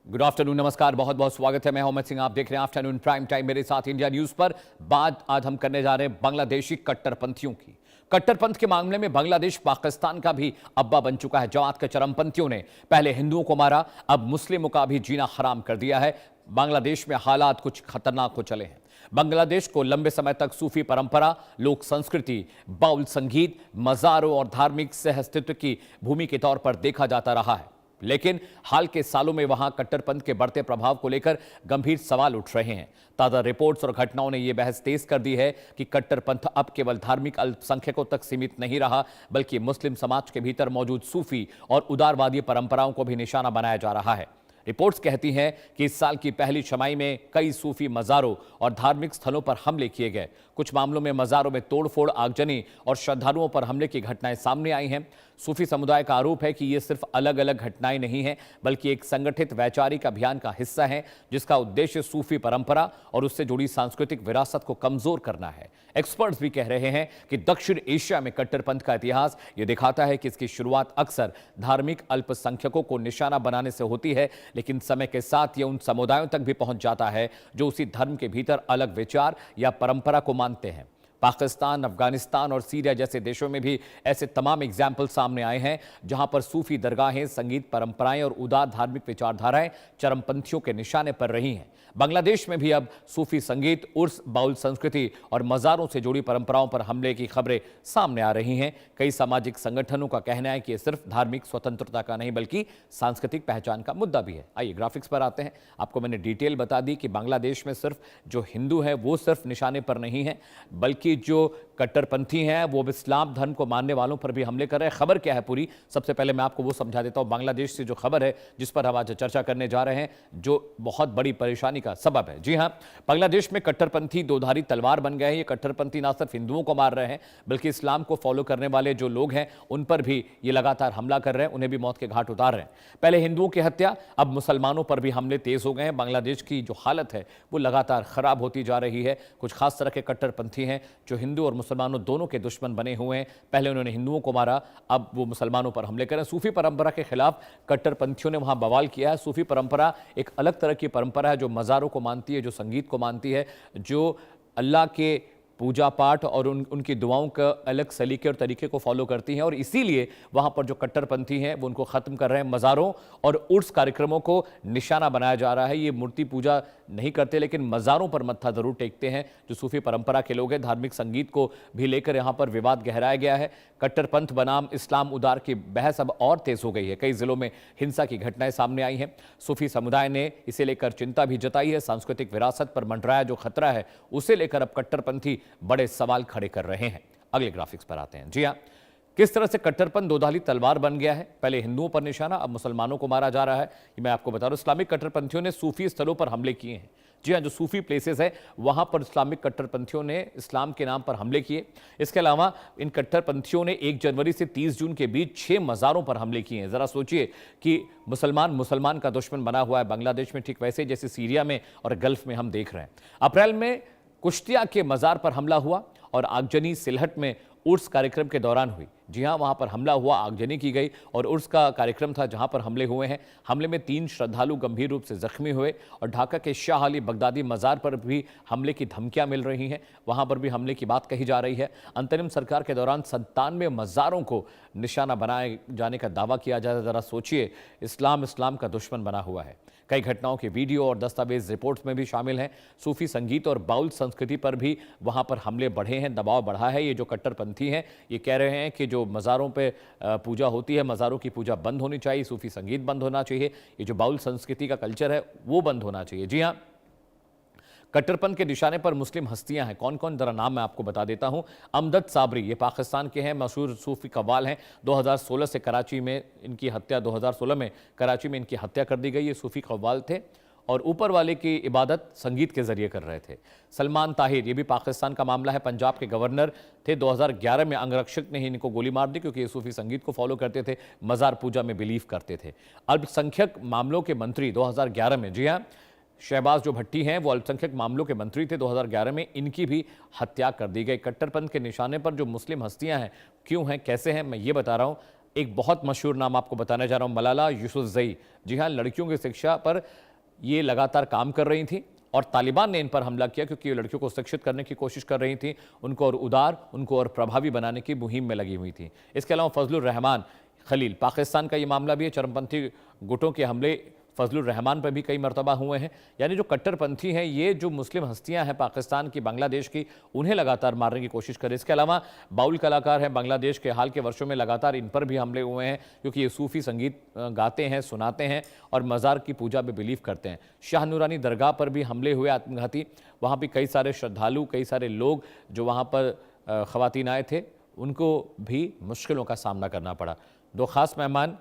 Good afternoon, नमस्कार, बहुत बहुत स्वागत है। मैं मोहम्मद सिंह, आप देख रहे हैं आफ्टरनून प्राइम टाइम मेरे साथ इंडिया न्यूज पर। बात आज हम करने जा रहे हैं बांग्लादेशी कट्टरपंथियों की। कट्टरपंथ के मामले में बांग्लादेश पाकिस्तान का भी अब्बा बन चुका है। जमात के चरमपंथियों ने पहले हिंदुओं को मारा, अब मुस्लिमों का भी जीना हराम कर दिया है। बांग्लादेश में हालात कुछ खतरनाक हो चले हैं। बांग्लादेश को लंबे समय तक सूफी परंपरा, लोक संस्कृति, बाउल संगीत, मज़ारों और धार्मिक सह अस्तित्व की भूमि के तौर पर देखा जाता रहा है, लेकिन हाल के सालों में वहां कट्टरपंथ के बढ़ते प्रभाव को लेकर गंभीर सवाल उठ रहे हैं। ताजा रिपोर्ट्स और घटनाओं ने यह बहस तेज कर दी है कि कट्टरपंथ अब केवल धार्मिक अल्पसंख्यकों तक सीमित नहीं रहा, बल्कि मुस्लिम समाज के भीतर मौजूद सूफी और उदारवादी परंपराओं को भी निशाना बनाया जा रहा है। रिपोर्ट्स कहती हैं कि इस साल की पहली छमाही में कई सूफी मज़ारों और धार्मिक स्थलों पर हमले किए गए। कुछ मामलों में मज़ारों में तोड़फोड़, आगजनी और श्रद्धालुओं पर हमले की घटनाएं सामने आई हैं। सूफी समुदाय का आरोप है कि ये सिर्फ अलग अलग घटनाएं नहीं हैं, बल्कि एक संगठित वैचारिक अभियान का हिस्सा है, जिसका उद्देश्य सूफी परंपरा और उससे जुड़ी सांस्कृतिक विरासत को कमजोर करना है। एक्सपर्ट्स भी कह रहे हैं कि दक्षिण एशिया में कट्टरपंथ का इतिहास ये दिखाता है कि इसकी शुरुआत अक्सर धार्मिक अल्पसंख्यकों को निशाना बनाने से होती है, लेकिन समय के साथ ये उन समुदायों तक भी पहुंच जाता है जो उसी धर्म के भीतर अलग विचार या परंपरा को मानते हैं। पाकिस्तान, अफगानिस्तान और सीरिया जैसे देशों में भी ऐसे तमाम एग्जाम्पल सामने आए हैं, जहां पर सूफी दरगाहें, संगीत परंपराएं और उदार धार्मिक विचारधाराएं चरमपंथियों के निशाने पर रही हैं। बांग्लादेश में भी अब सूफी संगीत, उर्स, बाउल संस्कृति और मज़ारों से जुड़ी परंपराओं पर हमले की खबरें सामने आ रही हैं। कई सामाजिक संगठनों का कहना है कि यह सिर्फ धार्मिक स्वतंत्रता का नहीं, बल्कि सांस्कृतिक पहचान का मुद्दा भी है। आइए ग्राफिक्स पर आते हैं। आपको मैंने डिटेल बता दी कि बांग्लादेश में सिर्फ जो हिंदू है वो सिर्फ निशाने पर नहीं है, बल्कि जो कट्टरपंथी हैं वो इस्लाम धर्म को मानने वालों पर भी हमले कर रहे हैं। खबर क्या है पूरी, सबसे पहले मैं आपको वो समझा देता हूं। बांग्लादेश से जो खबर है जिस पर हम आज चर्चा करने जा रहे हैं, जो बहुत बड़ी परेशानी का सबब है। जी हां, बांग्लादेश में कट्टरपंथी दोधारी तलवार बन गए हैं। ये कट्टरपंथी ना सिर्फ हिंदुओं को मार रहे हैं, बल्कि इस्लाम को फॉलो करने वाले जो लोग हैं उन पर भी ये लगातार हमला कर रहे हैं, उन्हें भी मौत के घाट उतार रहे हैं। पहले हिंदुओं की हत्या, अब मुसलमानों पर भी हमले तेज हो गए हैं। बांग्लादेश की जो हालत है वो लगातार खराब होती जा रही है। कुछ खास तरह के कट्टरपंथी हैं जो हिंदू और मुसलमानों दोनों के दुश्मन बने हुए हैं। पहले उन्होंने हिंदुओं को मारा, अब वो मुसलमानों पर हमले करें। सूफी परंपरा के खिलाफ कट्टरपंथियों ने वहां बवाल किया है। सूफी परंपरा एक अलग तरह की परंपरा है जो मज़ारों को मानती है, जो संगीत को मानती है, जो अल्लाह के पूजा पाठ और उनकी दुआओं का अलग सलीके और तरीके को फॉलो करती हैं, और इसीलिए वहां पर जो कट्टरपंथी हैं वो उनको ख़त्म कर रहे हैं। मज़ारों और उर्स कार्यक्रमों को निशाना बनाया जा रहा है। ये मूर्ति पूजा नहीं करते, लेकिन मज़ारों पर मत्था ज़रूर टेकते हैं जो सूफी परंपरा के लोग हैं। धार्मिक संगीत को भी लेकर यहाँ पर विवाद गहराया गया है। कट्टरपंथ बनाम इस्लाम उदार की बहस अब और तेज हो गई है। कई जिलों में हिंसा की घटनाएं सामने आई हैं। सूफी समुदाय ने इसे लेकर चिंता भी जताई है। सांस्कृतिक विरासत पर मंडराया जो खतरा है उसे लेकर अब कट्टरपंथी बड़े सवाल खड़े कर रहे हैं। अगले ग्राफिक्स पर आते हैं। जी हां, किस तरह से कट्टरपंथ दोधारी तलवार बन गया है। पहले हिंदुओं पर निशाना, अब मुसलमानों को मारा जा रहा है। ये मैं आपको बता रहा हूं। इस्लामिक कट्टरपंथियों ने सूफी स्थलों पर हमले किए हैं। जी हां, जो सूफी प्लेसेस है वहां पर इस्लामिक कट्टरपंथियों ने इस्लाम के नाम पर हमले किए। इसके अलावा इन कट्टरपंथियों ने 1 जनवरी से 30 जून के बीच 6 मज़ारों पर हमले किए हैं। जरा सोचिए कि मुसलमान का दुश्मन बना हुआ है बांग्लादेश में, ठीक वैसे जैसे सीरिया में और गल्फ में हम देख रहे हैं। अप्रैल में कुश्तिया के मज़ार पर हमला हुआ और आगजनी सिलहट में उर्स कार्यक्रम के दौरान हुई। जी हां, वहां पर हमला हुआ, आगजनी की गई और उर्स का कार्यक्रम था जहां पर हमले हुए हैं। हमले में 3 श्रद्धालु गंभीर रूप से जख्मी हुए और ढाका के शाह अली बगदादी मज़ार पर भी हमले की धमकियां मिल रही हैं। वहां पर भी हमले की बात कही जा रही है। अंतरिम सरकार के दौरान 97 मज़ारों को निशाना बनाए जाने का दावा किया जाता है। जरा सोचिए, इस्लाम का दुश्मन बना हुआ है। कई घटनाओं के वीडियो और दस्तावेज रिपोर्ट्स में भी शामिल हैं। सूफी संगीत और बाउल संस्कृति पर भी वहां पर हमले बढ़े हैं, दबाव बढ़ा है। ये जो कट्टरपंथी हैं ये कह रहे हैं कि जो मज़ारों पे पूजा होती है, मज़ारों की पूजा बंद होनी चाहिए, सूफी संगीत बंद होना चाहिए, ये जो बाउल संस्कृति का कल्चर है वो बंद होना चाहिए। जी हाँ, कट्टरपंथ के निशाने पर मुस्लिम हस्तियां हैं। कौन कौन, जरा नाम मैं आपको बता देता हूं। अमजद साबरी, ये पाकिस्तान के हैं, मशहूर सूफी कव्वाल हैं। 2016 से कराची में इनकी हत्या 2016 में कराची में इनकी हत्या कर दी गई। ये सूफी कव्वाल थे और ऊपर वाले की इबादत संगीत के जरिए कर रहे थे। सलमान ताहिर, ये भी पाकिस्तान का मामला है, पंजाब के गवर्नर थे। 2011 में अंगरक्षक ने ही इनको गोली मार दी क्योंकि ये सूफी संगीत को फॉलो करते थे, मज़ार पूजा में बिलीव करते थे। अल्पसंख्यक मामलों के मंत्री 2011 में, जी हाँ, शहबाज जो भट्टी हैं वो अल्पसंख्यक मामलों के मंत्री थे। 2011 में इनकी भी हत्या कर दी गई। कट्टरपंथ के निशाने पर जो मुस्लिम हस्तियां हैं, क्यों हैं, कैसे हैं, मैं ये बता रहा हूं। एक बहुत मशहूर नाम आपको बताने जा रहा हूं, मलाला यूसुफ़ज़ई। जी हाँ, लड़कियों की शिक्षा पर ये लगातार काम कर रही थी और तालिबान ने इन पर हमला किया क्योंकि ये लड़कियों को शिक्षित करने की कोशिश कर रही थी, उनको और उदार, उनको और प्रभावी बनाने की मुहिम में लगी हुई थी। इसके अलावा फजलुर रहमान खलील, पाकिस्तान का ये मामला भी है, चरमपंथी गुटों के हमले फजलुर रहमान पर भी कई मरतबा हुए हैं। यानी जो कट्टरपंथी हैं, ये जो मुस्लिम हस्तियां हैं पाकिस्तान की, बांग्लादेश की, उन्हें लगातार मारने की कोशिश करें। इसके अलावा बाउल कलाकार हैं बांग्लादेश के, हाल के वर्षों में लगातार इन पर भी हमले हुए हैं क्योंकि ये सूफी संगीत गाते हैं, सुनाते हैं और मज़ार की पूजा में बिलीव करते हैं। शाह नूरानी दरगाह पर भी हमले हुए आत्मघाती, वहाँ भी कई सारे श्रद्धालु, कई सारे लोग जो वहाँ पर ख़वातीन आए थे, उनको भी मुश्किलों का सामना करना पड़ा। दो ख़ास मेहमान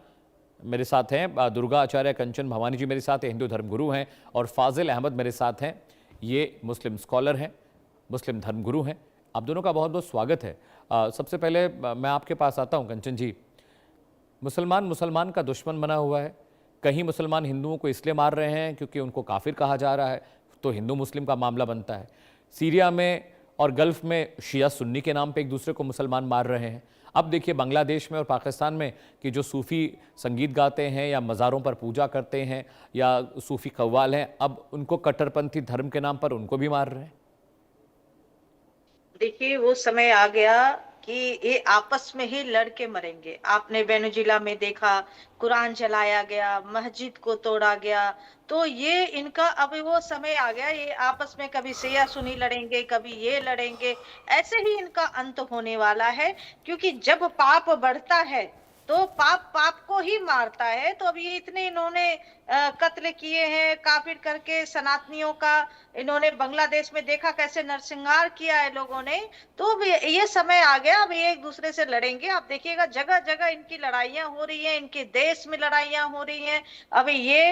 मेरे साथ हैं, दुर्गा आचार्य कंचन भवानी जी मेरे साथ हैं, हिंदू धर्मगुरु हैं, और फाजिल अहमद मेरे साथ हैं, ये मुस्लिम स्कॉलर हैं, मुस्लिम धर्मगुरु हैं। आप दोनों का बहुत बहुत स्वागत है। सबसे पहले मैं आपके पास आता हूं कंचन जी। मुसलमान का दुश्मन बना हुआ है। कहीं मुसलमान हिंदुओं को इसलिए मार रहे हैं क्योंकि उनको काफिर कहा जा रहा है, तो हिंदू मुस्लिम का मामला बनता है। सीरिया में और गल्फ में शिया सुन्नी के नाम पे एक दूसरे को मुसलमान मार रहे हैं। अब देखिए बांग्लादेश में और पाकिस्तान में कि जो सूफ़ी संगीत गाते हैं या मज़ारों पर पूजा करते हैं या सूफ़ी कव्वाल हैं, अब उनको कट्टरपंथी धर्म के नाम पर उनको भी मार रहे हैं। देखिए वो समय आ गया कि ये आपस में ही लड़ के मरेंगे। आपने वेनेजुएला में देखा, कुरान जलाया गया, मस्जिद को तोड़ा गया। तो ये इनका अब वो समय आ गया, ये आपस में कभी शिया सुन्नी लड़ेंगे, कभी ये लड़ेंगे। ऐसे ही इनका अंत होने वाला है, क्योंकि जब पाप बढ़ता है तो पाप पाप को ही मारता है। तो अब ये इतने इन्होंने कत्ल किए हैं काफिर करके सनातनियों का। इन्होंने बांग्लादेश में देखा कैसे नरसंहार किया है लोगों ने। तो अब ये समय आ गया, अब ये एक दूसरे से लड़ेंगे। आप देखिएगा जगह जगह इनकी लड़ाइयां हो रही हैं, इनके देश में लड़ाइयां हो रही हैं। अब ये